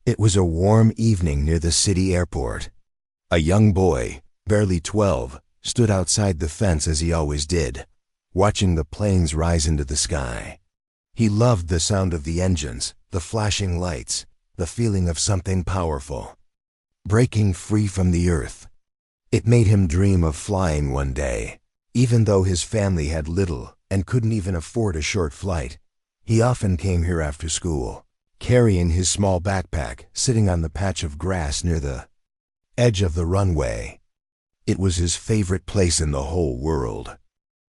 It was a warm evening near the city airport. A young boy, barely 12, stood outside the fence as he always did, watching the planes rise into the sky. He loved the sound of the engines, the flashing lights, the feeling of something powerful, breaking free from the earth. It made him dream of flying one day. Even though his family had little and couldn't even afford a short flight, he often came here after school, carrying his small backpack, sitting on the patch of grass near the edge of the runway. It was his favorite place in the whole world.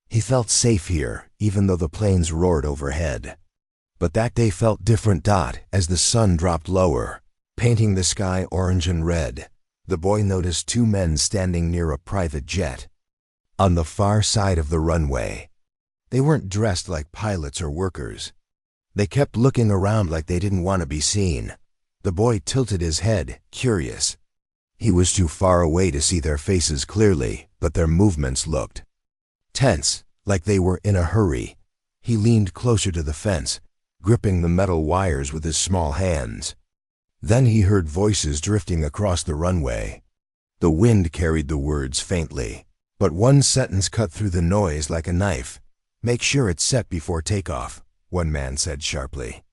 He felt safe here, even though the planes roared overhead. But that day felt different. As the sun dropped lower, painting the sky orange and red, the boy noticed two men standing near a private jet on the far side of the runway. They weren't dressed like pilots or workers. They kept looking around like they didn't want to be seen. The boy tilted his head, curious. He was too far away to see their faces clearly, but their movements looked tense, like they were in a hurry. He leaned closer to the fence, gripping the metal wires with his small hands. Then he heard voices drifting across the runway. The wind carried the words faintly, but one sentence cut through the noise like a knife. "Make sure it's set before takeoff," one man said sharply.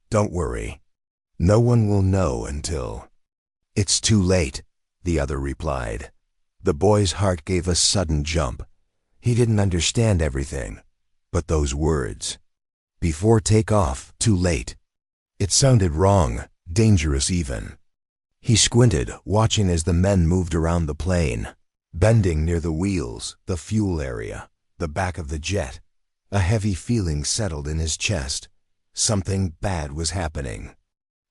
"Don't worry. No one will know until it's too late," the other replied. The boy's heart gave a sudden jump. He didn't understand everything, but those words, before takeoff, too late. It sounded wrong, dangerous even. He squinted, watching as the men moved around the plane, bending near the wheels, the fuel area, the back of the jet. A heavy feeling settled in his chest. Something bad was happening.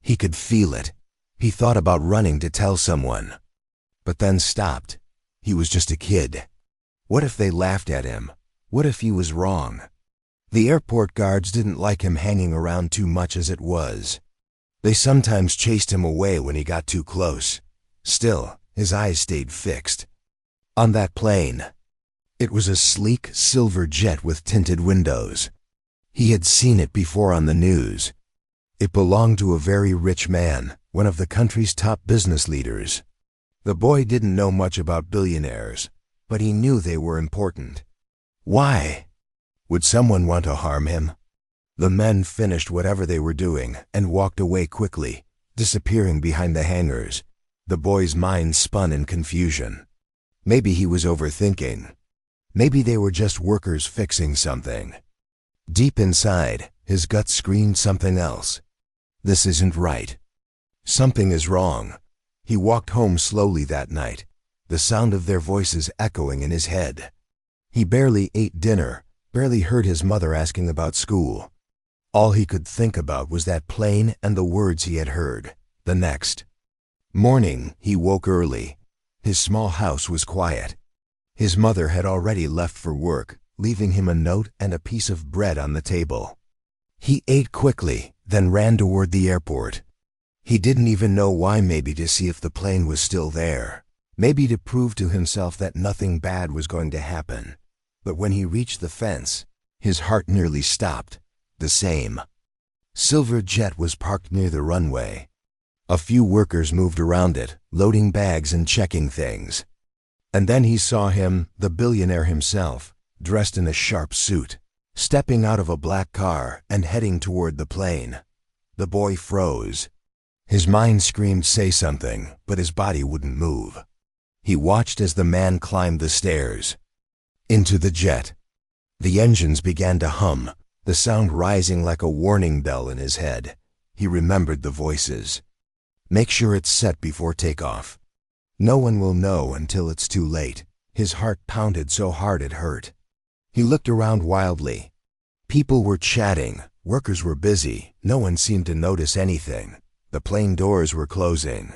He could feel it. He thought about running to tell someone, but then stopped. He was just a kid. What if they laughed at him? What if he was wrong? The airport guards didn't like him hanging around too much as it was. They sometimes chased him away when he got too close. Still, his eyes stayed fixed on that plane. It was a sleek silver jet with tinted windows. He had seen it before on the news. It belonged to a very rich man, one of the country's top business leaders. The boy didn't know much about billionaires, but he knew they were important. Why? Would someone want to harm him? The men finished whatever they were doing and walked away quickly, disappearing behind the hangars. The boy's mind spun in confusion. Maybe he was overthinking. Maybe they were just workers fixing something. Deep inside, his gut screamed something else. This isn't right. Something is wrong. He walked home slowly that night, the sound of their voices echoing in his head. He barely ate dinner, barely heard his mother asking about school. All he could think about was that plane and the words he had heard. The next morning, he woke early. His small house was quiet. His mother had already left for work, leaving him a note and a piece of bread on the table. He ate quickly, then ran toward the airport. He didn't even know why, maybe to see if the plane was still there. Maybe to prove to himself that nothing bad was going to happen. But when he reached the fence, his heart nearly stopped. The same silver jet was parked near the runway. A few workers moved around it, loading bags and checking things. And then he saw him, the billionaire himself, dressed in a sharp suit, stepping out of a black car and heading toward the plane. The boy froze. His mind screamed, "Say something," but his body wouldn't move. He watched as the man climbed the stairs into the jet. The engines began to hum, the sound rising like a warning bell in his head. He remembered the voices. "Make sure it's set before takeoff. No one will know until it's too late." His heart pounded so hard it hurt. He looked around wildly. People were chatting, workers were busy, no one seemed to notice anything. The plane doors were closing.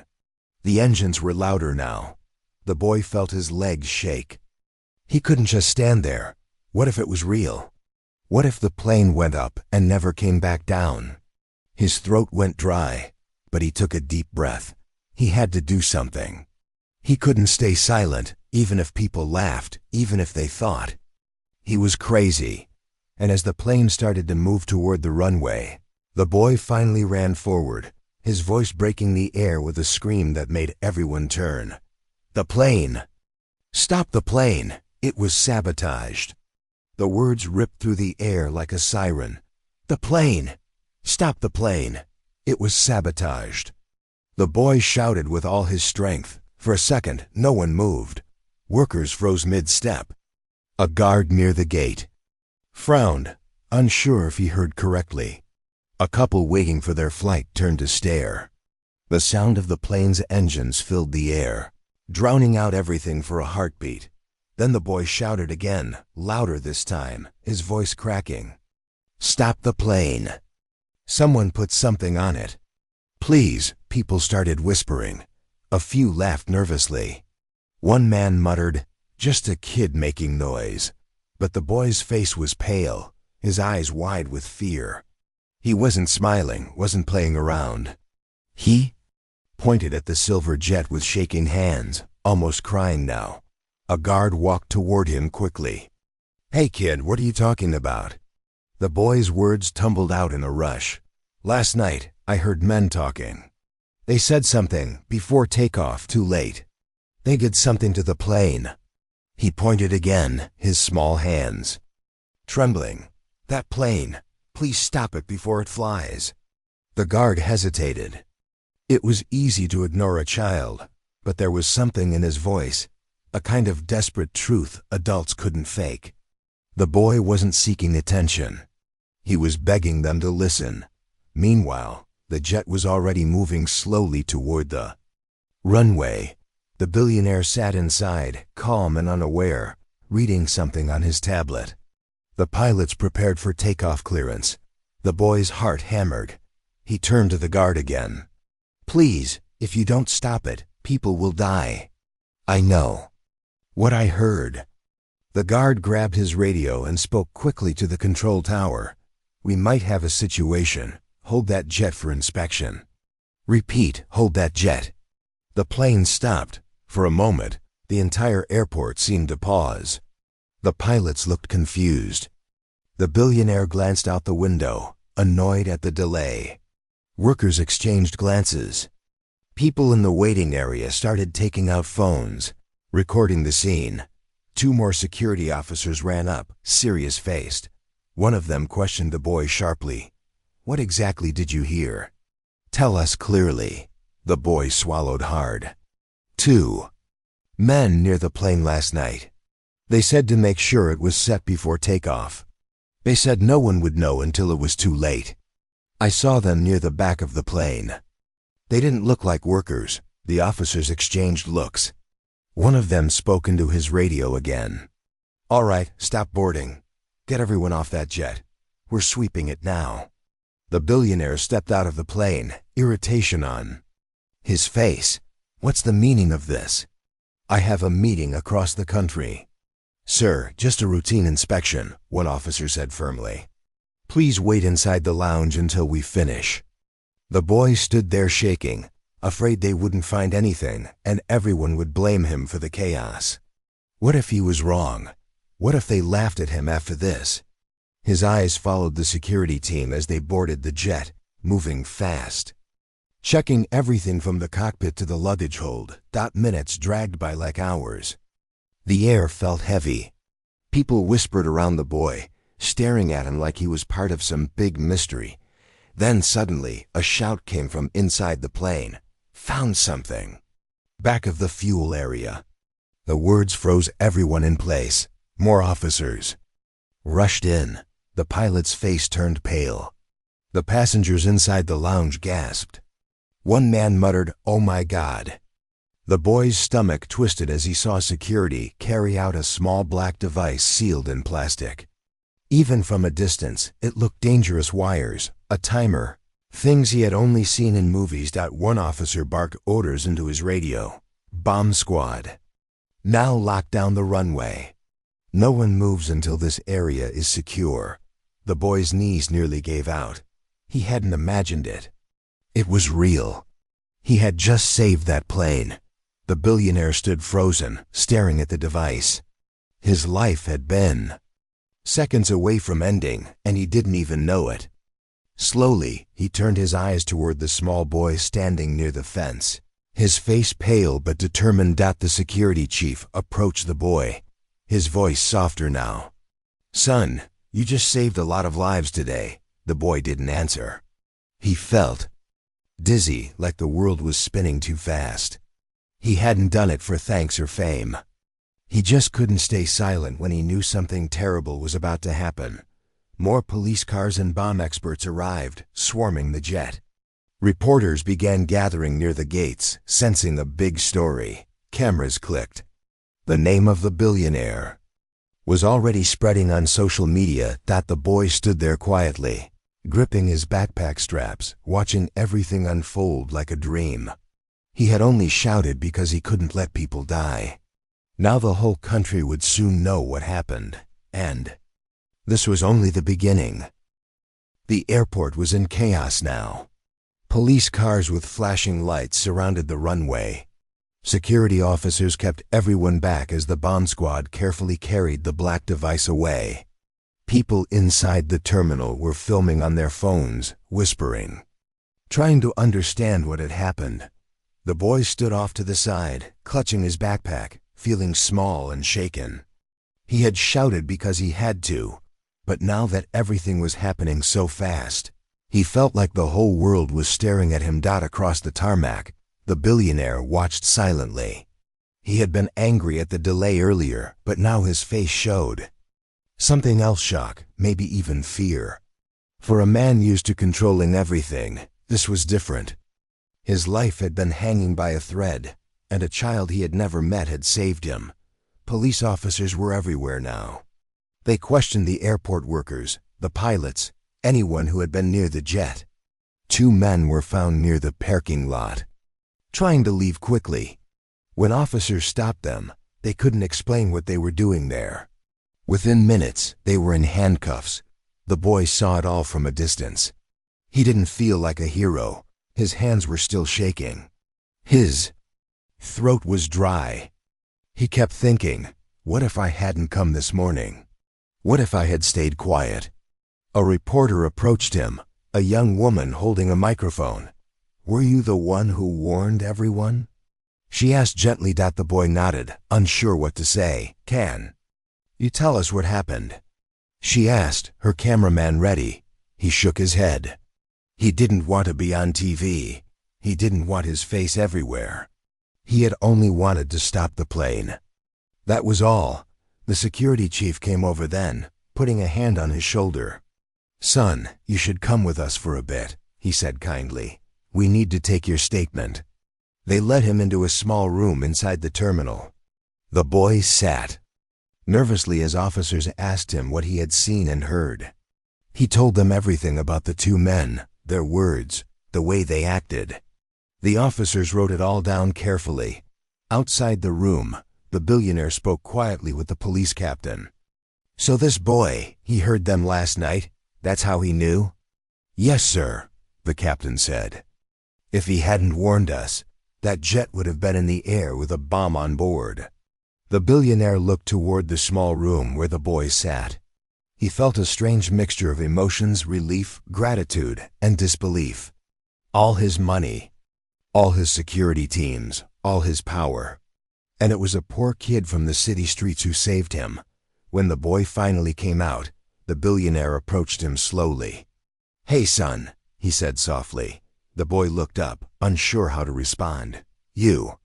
The engines were louder now. The boy felt his legs shake. He couldn't just stand there. What if it was real? What if the plane went up and never came back down? His throat went dry, but he took a deep breath. He had to do something. He couldn't stay silent, even if people laughed, even if they thought he was crazy. And as the plane started to move toward the runway, the boy finally ran forward, his voice breaking the air with a scream that made everyone turn. "The plane! Stop the plane! It was sabotaged!" The words ripped through the air like a siren. "The plane! Stop the plane! It was sabotaged!" The boy shouted with all his strength. For a second, no one moved. Workers froze mid-step. A guard near the gate frowned, unsure if he heard correctly. A couple waiting for their flight turned to stare. The sound of the plane's engines filled the air, drowning out everything for a heartbeat. Then the boy shouted again, louder this time, his voice cracking. "Stop the plane! Someone put something on it." "Please," people started whispering. A few laughed nervously. One man muttered, "Just a kid making noise." But the boy's face was pale, his eyes wide with fear. He wasn't smiling, wasn't playing around. He pointed at the silver jet with shaking hands, almost crying now. A guard walked toward him quickly. "Hey kid, what are you talking about?" The boy's words tumbled out in a rush. "Last night, I heard men talking. They said something before takeoff, too late. They did something to the plane." He pointed again, his small hands trembling. "That plane, please stop it before it flies." The guard hesitated. It was easy to ignore a child, but there was something in his voice, a kind of desperate truth adults couldn't fake. The boy wasn't seeking attention. He was begging them to listen. Meanwhile, the jet was already moving slowly toward the runway. The billionaire sat inside, calm and unaware, reading something on his tablet. The pilots prepared for takeoff clearance. The boy's heart hammered. He turned to the guard again. "Please, if you don't stop it, people will die." "I know what I heard." The guard grabbed his radio and spoke quickly to the control tower. "We might have a situation. Hold that jet for inspection." "Repeat, hold that jet." The plane stopped. For a moment, the entire airport seemed to pause. The pilots looked confused. The billionaire glanced out the window, annoyed at the delay. Workers exchanged glances. People in the waiting area started taking out phones, recording the scene. 2 more security officers ran up, serious-faced. One of them questioned the boy sharply. "What exactly did you hear?" "Tell us clearly." The boy swallowed hard. 2 men near the plane last night. They said to make sure it was set before takeoff. They said no one would know until it was too late. I saw them near the back of the plane. They didn't look like workers. The officers exchanged looks. One of them spoke into his radio again. "All right, stop boarding. Get everyone off that jet. We're sweeping it now." The billionaire stepped out of the plane, irritation on his face. "What's the meaning of this?" "I have a meeting across the country." "Sir, just a routine inspection," one officer said firmly. "Please wait inside the lounge until we finish." The boy stood there shaking, afraid they wouldn't find anything and everyone would blame him for the chaos. What if he was wrong? What if they laughed at him after this? His eyes followed the security team as they boarded the jet, moving fast. Checking everything from the cockpit to the luggage hold, minutes dragged by like hours. The air felt heavy. People whispered around the boy, staring at him like he was part of some big mystery. Then suddenly, a shout came from inside the plane. "Found something!" Back of the fuel area. The words froze everyone in place. More officers rushed in. The pilot's face turned pale. The passengers inside the lounge gasped. One man muttered, "Oh my God." The boy's stomach twisted as he saw security carry out a small black device sealed in plastic. Even from a distance, it looked dangerous: wires, a timer, things he had only seen in movies. One officer barked orders into his radio. "Bomb squad, now lock down the runway. No one moves until this area is secure." The boy's knees nearly gave out. He hadn't imagined it. It was real. He had just saved that plane. The billionaire stood frozen, staring at the device. His life had been seconds away from ending, and he didn't even know it. Slowly, he turned his eyes toward the small boy standing near the fence. His face pale but determined. The security chief approached the boy, his voice softer now. "Son, you just saved a lot of lives today." The boy didn't answer. He felt dizzy, like the world was spinning too fast. He hadn't done it for thanks or fame. He just couldn't stay silent when he knew something terrible was about to happen. More police cars and bomb experts arrived, swarming the jet. Reporters began gathering near the gates, sensing a big story. Cameras clicked. The name of the billionaire was already spreading on social media. The boy stood there quietly, gripping his backpack straps, watching everything unfold like a dream. He had only shouted because he couldn't let people die. Now the whole country would soon know what happened, and this was only the beginning. The airport was in chaos now. Police cars with flashing lights surrounded the runway. Security officers kept everyone back as the bomb squad carefully carried the black device away. People inside the terminal were filming on their phones, whispering, trying to understand what had happened. The boy stood off to the side, clutching his backpack, feeling small and shaken. He had shouted because he had to, but now that everything was happening so fast, he felt like the whole world was staring at him. Across the tarmac, the billionaire watched silently. He had been angry at the delay earlier, but now his face showed something else: shock, maybe even fear. For a man used to controlling everything, this was different. His life had been hanging by a thread, and a child he had never met had saved him. Police officers were everywhere now. They questioned the airport workers, the pilots, anyone who had been near the jet. 2 men were found near the parking lot, trying to leave quickly. When officers stopped them, they couldn't explain what they were doing there. Within minutes, they were in handcuffs. The boy saw it all from a distance. He didn't feel like a hero. His hands were still shaking. His throat was dry. He kept thinking, what if I hadn't come this morning? What if I had stayed quiet? A reporter approached him, a young woman holding a microphone. "Were you the one who warned everyone?" she asked gently. The boy nodded, unsure what to say. "Can you tell us what happened?" she asked, her cameraman ready. He shook his head. He didn't want to be on TV. He didn't want his face everywhere. He had only wanted to stop the plane. That was all. The security chief came over then, putting a hand on his shoulder. "Son, you should come with us for a bit," he said kindly. "We need to take your statement." They led him into a small room inside the terminal. The boy sat nervously as officers asked him what he had seen and heard. He told them everything about the 2 men, their words, the way they acted. The officers wrote it all down carefully. Outside the room, the billionaire spoke quietly with the police captain. "So this boy, he heard them last night? That's how he knew?" "Yes, sir," the captain said. "If he hadn't warned us, that jet would have been in the air with a bomb on board." The billionaire looked toward the small room where the boy sat. He felt a strange mixture of emotions: relief, gratitude, and disbelief. All his money, all his security teams, all his power. And it was a poor kid from the city streets who saved him. When the boy finally came out, the billionaire approached him slowly. "Hey, son," he said softly. The boy looked up, unsure how to respond. "You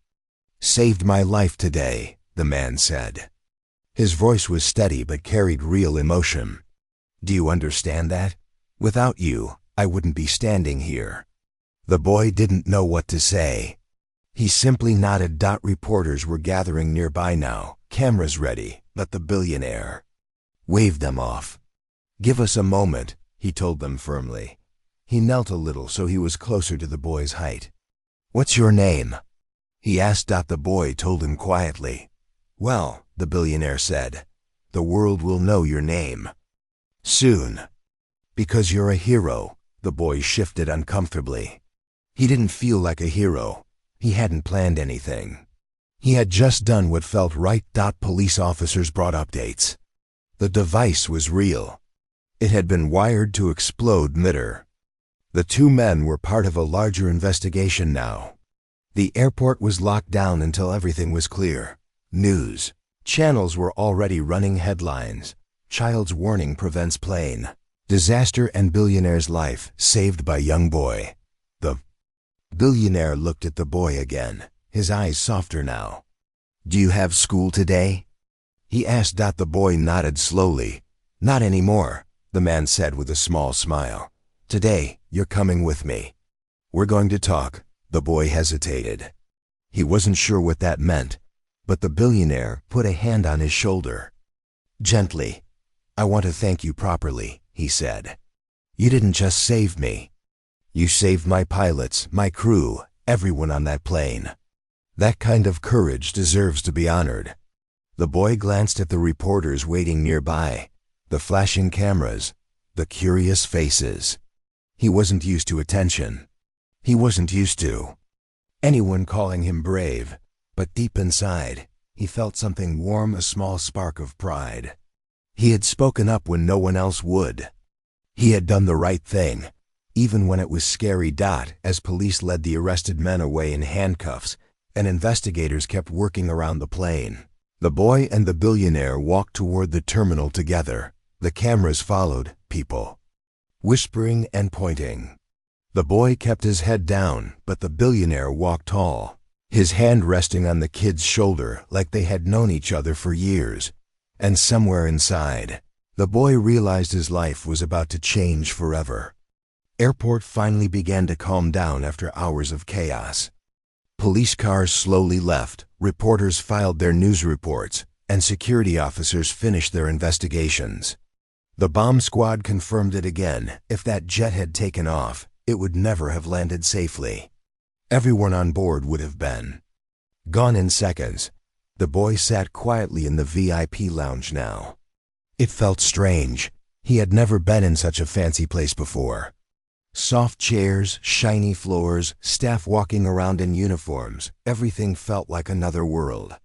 saved my life today," the man said. His voice was steady but carried real emotion. "Do you understand that? Without you, I wouldn't be standing here." The boy didn't know what to say. He simply nodded. Reporters were gathering nearby now, cameras ready, but the billionaire waved them off. "Give us a moment," he told them firmly. He knelt a little so he was closer to the boy's height. "What's your name?" he asked. The boy told him quietly. "Well," the billionaire said, "the world will know your name soon. Because you're a hero." The boy shifted uncomfortably. He didn't feel like a hero. He hadn't planned anything. He had just done what felt right. Police officers brought updates. The device was real. It had been wired to explode midair. The two men were part of a larger investigation now. The airport was locked down until everything was clear. News channels were already running headlines. Child's warning prevents plane. Disaster and billionaire's life saved by young boy. The billionaire looked at the boy again, his eyes softer now. Do you have school today? He asked. The boy nodded slowly. Not anymore, the man said with a small smile. Today, you're coming with me. We're going to talk. The boy hesitated. He wasn't sure what that meant, but the billionaire put a hand on his shoulder. Gently, I want to thank you properly, he said. You didn't just save me. You saved my pilots, my crew, everyone on that plane. That kind of courage deserves to be honored. The boy glanced at the reporters waiting nearby, the flashing cameras, the curious faces. He wasn't used to attention. He wasn't used to anyone calling him brave, but deep inside, he felt something warm, a small spark of pride. He had spoken up when no one else would. He had done the right thing, even when it was scary. As police led the arrested men away in handcuffs, and investigators kept working around the plane, the boy and the billionaire walked toward the terminal together. The cameras followed, people whispering and pointing. The boy kept his head down, but the billionaire walked tall, his hand resting on the kid's shoulder like they had known each other for years. And somewhere inside, the boy realized his life was about to change forever. Airport finally began to calm down after hours of chaos. Police cars slowly left, reporters filed their news reports, and security officers finished their investigations. The bomb squad confirmed it again. If that jet had taken off, it would never have landed safely. Everyone on board would have been gone in seconds. The boy sat quietly in the VIP lounge now. It felt strange. He had never been in such a fancy place before. Soft chairs, shiny floors, staff walking around in uniforms. Everything felt like another world.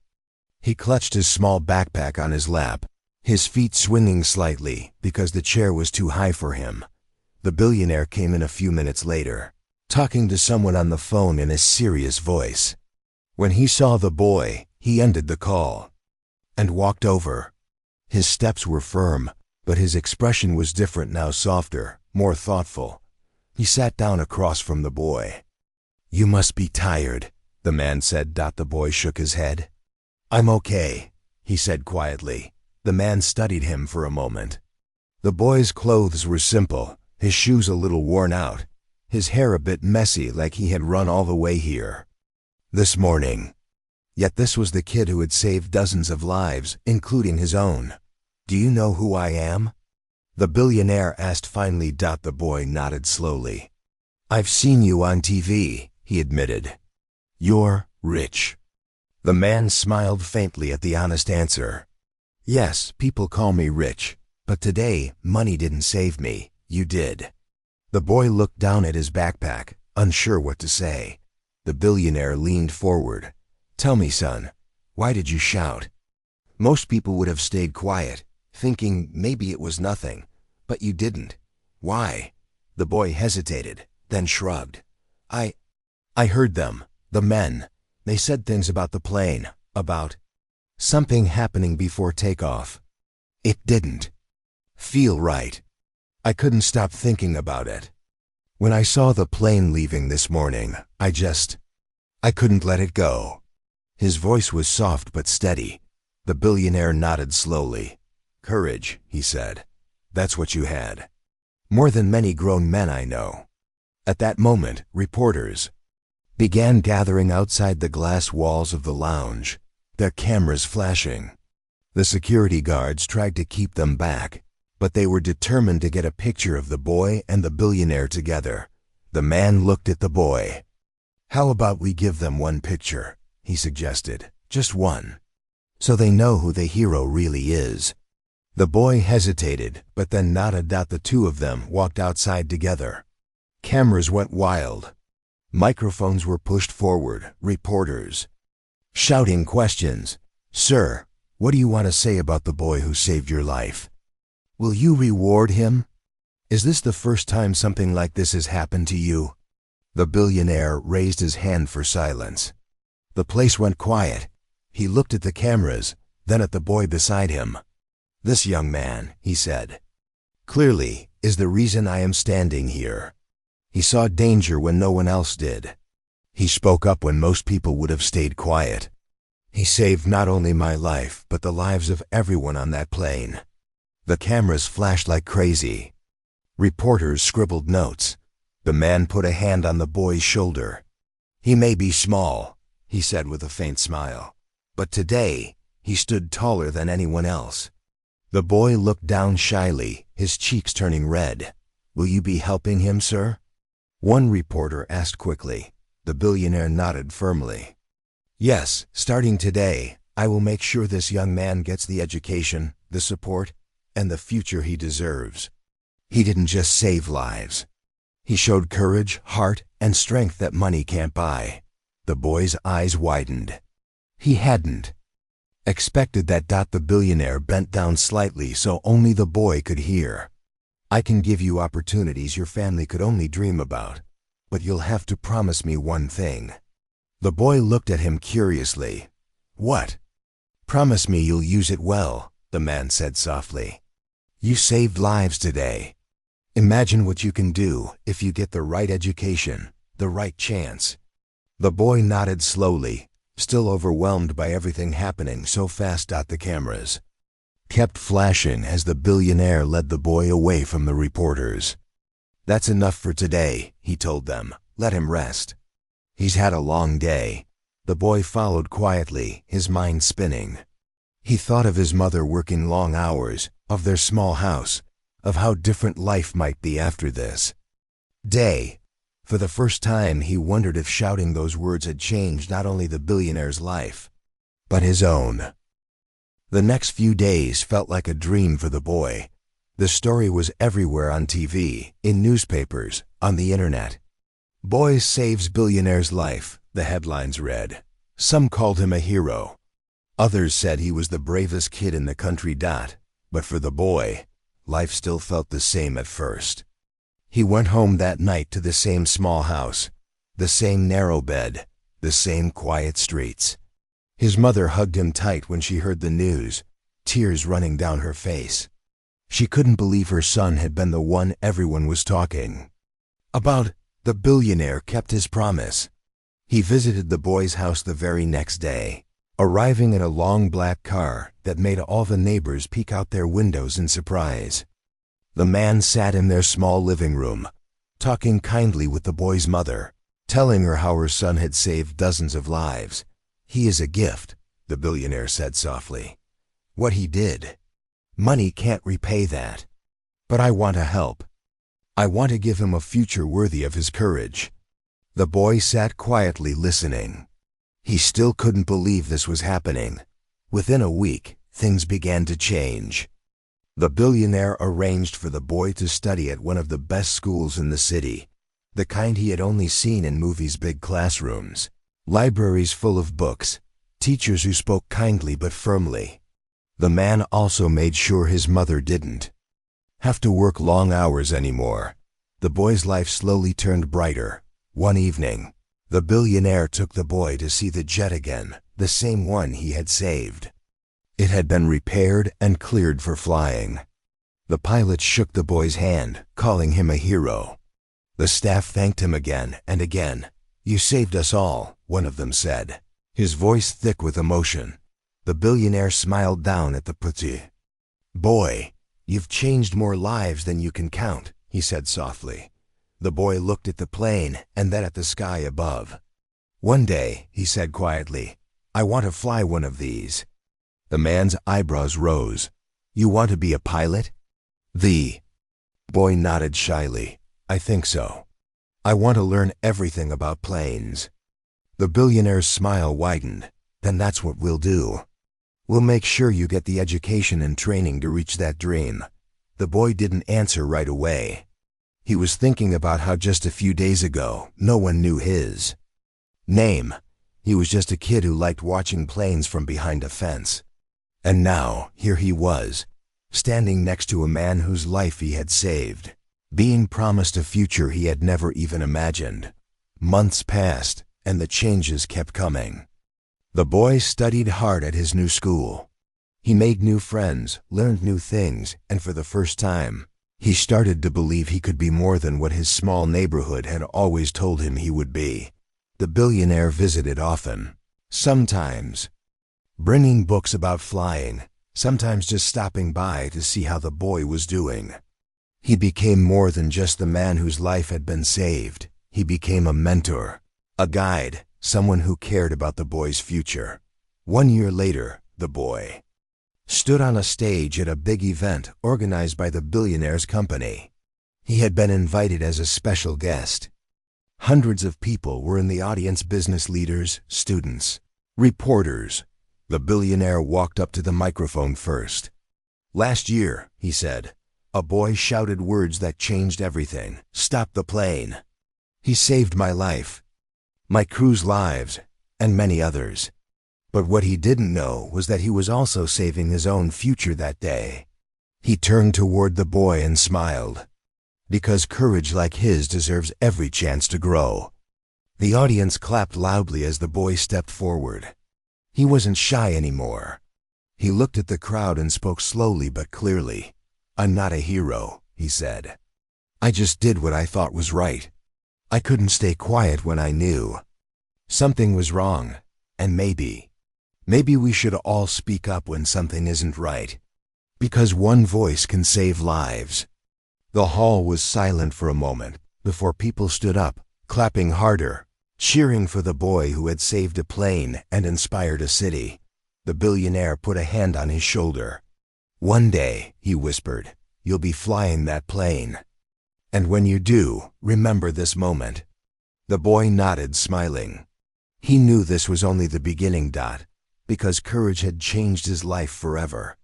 He clutched his small backpack on his lap, his feet swinging slightly because the chair was too high for him. The billionaire came in a few minutes later, talking to someone on the phone in a serious voice. When he saw the boy, he ended the call and walked over. His steps were firm, but his expression was different now, softer, more thoughtful. He sat down across from the boy. You must be tired, the man said. The boy shook his head. I'm okay, he said quietly. The man studied him for a moment. The boy's clothes were simple, his shoes a little worn out, his hair a bit messy like he had run all the way here this morning. Yet this was the kid who had saved dozens of lives, including his own. Do you know who I am? The billionaire asked finally. The boy nodded slowly. I've seen you on TV, he admitted. You're rich. The man smiled faintly at the honest answer. Yes, people call me rich, but today, money didn't save me, you did. The boy looked down at his backpack, unsure what to say. The billionaire leaned forward. Tell me, son, why did you shout? Most people would have stayed quiet, thinking maybe it was nothing, but you didn't. Why? The boy hesitated, then shrugged. I heard them, the men. They said things about the plane, about something happening before takeoff. It didn't feel right. I couldn't stop thinking about it. When I saw the plane leaving this morning, I couldn't let it go. His voice was soft but steady. The billionaire nodded slowly. Courage, he said. That's what you had. More than many grown men I know. At that moment, reporters began gathering outside the glass walls of the lounge, their cameras flashing. The security guards tried to keep them back, but they were determined to get a picture of the boy and the billionaire together. The man looked at the boy. How about we give them one picture, he suggested, just one, so they know who the hero really is. The boy hesitated, but then nodded. The two of them walked outside together. Cameras went wild. Microphones were pushed forward, reporters shouting questions. Sir, what do you want to say about the boy who saved your life? Will you reward him? Is this the first time something like this has happened to you? The billionaire raised his hand for silence. The place went quiet. He looked at the cameras, then at the boy beside him. This young man, he said, clearly is the reason I am standing here. He saw danger when no one else did. He spoke up when most people would have stayed quiet. He saved not only my life, but the lives of everyone on that plane. The cameras flashed like crazy. Reporters scribbled notes. The man put a hand on the boy's shoulder. He may be small, he said with a faint smile, but today he stood taller than anyone else. The boy looked down shyly, his cheeks turning red. Will you be helping him, sir? One reporter asked quickly. The billionaire nodded firmly. Yes, starting today, I will make sure this young man gets the education, the support, and the future he deserves. He didn't just save lives. He showed courage, heart, and strength that money can't buy. The boy's eyes widened. He hadn't expected that. The billionaire bent down slightly so only the boy could hear. I can give you opportunities your family could only dream about, but you'll have to promise me one thing. The boy looked at him curiously. What? Promise me you'll use it well, the man said softly. You saved lives today. Imagine what you can do if you get the right education, the right chance. The boy nodded slowly, still overwhelmed by everything happening so fast. The cameras kept flashing as the billionaire led the boy away from the reporters. That's enough for today, he told them. Let him rest. He's had a long day. The boy followed quietly, his mind spinning. He thought of his mother working long hours, of their small house, of how different life might be after this day. For the first time, he wondered if shouting those words had changed not only the billionaire's life, but his own. The next few days felt like a dream for the boy. The story was everywhere on TV, in newspapers, on the internet. Boy saves billionaire's life, the headlines read. Some called him a hero. Others said he was the bravest kid in the country. But for the boy, life still felt the same at first. He went home that night to the same small house, the same narrow bed, the same quiet streets. His mother hugged him tight when she heard the news, tears running down her face. She couldn't believe her son had been the one everyone was talking about. The billionaire kept his promise. He visited the boy's house the very next day, arriving in a long black car that made all the neighbors peek out their windows in surprise. The man sat in their small living room, talking kindly with the boy's mother, telling her how her son had saved dozens of lives. He is a gift, the billionaire said softly. What he did, money can't repay that. But I want to help. I want to give him a future worthy of his courage. The boy sat quietly listening. He still couldn't believe this was happening. Within a week, things began to change. The billionaire arranged for the boy to study at one of the best schools in the city, the kind he had only seen in movies. Big classrooms, libraries full of books, teachers who spoke kindly but firmly. The man also made sure his mother didn't have to work long hours anymore. The boy's life slowly turned brighter. One evening, the billionaire took the boy to see the jet again, the same one he had saved. It had been repaired and cleared for flying. The pilot shook the boy's hand, calling him a hero. The staff thanked him again and again. You saved us all, one of them said, his voice thick with emotion. The billionaire smiled down at the petit boy. You've changed more lives than you can count, he said softly. The boy looked at the plane and then at the sky above. One day, he said quietly, I want to fly one of these. The man's eyebrows rose. You want to be a pilot? The boy nodded shyly. I think so. I want to learn everything about planes. The billionaire's smile widened. Then that's what we'll do. We'll make sure you get the education and training to reach that dream. The boy didn't answer right away. He was thinking about how just a few days ago, no one knew his name. He was just a kid who liked watching planes from behind a fence. And now, here he was, standing next to a man whose life he had saved. being promised a future he had never even imagined. Months passed, and the changes kept coming. The boy studied hard at his new school. He made new friends, learned new things, and for the first time, he started to believe he could be more than what his small neighborhood had always told him he would be. The billionaire visited often, sometimes bringing books about flying, sometimes just stopping by to see how the boy was doing. He became more than just the man whose life had been saved. He became a mentor, a guide, someone who cared about the boy's future. 1 year later, the boy stood on a stage at a big event organized by the billionaire's company. He had been invited as a special guest. Hundreds of people were in the audience: business leaders, students, reporters. The billionaire walked up to the microphone first. "Last year," he said, "a boy shouted words that changed everything. Stop the plane. He saved my life, my crew's lives, and many others." But what he didn't know was that he was also saving his own future that day. He turned toward the boy and smiled, because courage like his deserves every chance to grow. The audience clapped loudly as the boy stepped forward. He wasn't shy anymore. He looked at the crowd and spoke slowly but clearly. "I'm not a hero," he said. "I just did what I thought was right. I couldn't stay quiet when I knew something was wrong, and maybe we should all speak up when something isn't right, because one voice can save lives." The hall was silent for a moment before people stood up, clapping harder, cheering for the boy who had saved a plane and inspired a city. The billionaire put a hand on his shoulder. "One day," he whispered, "you'll be flying that plane. And when you do, remember this moment." The boy nodded, smiling. He knew this was only the beginning, because courage had changed his life forever.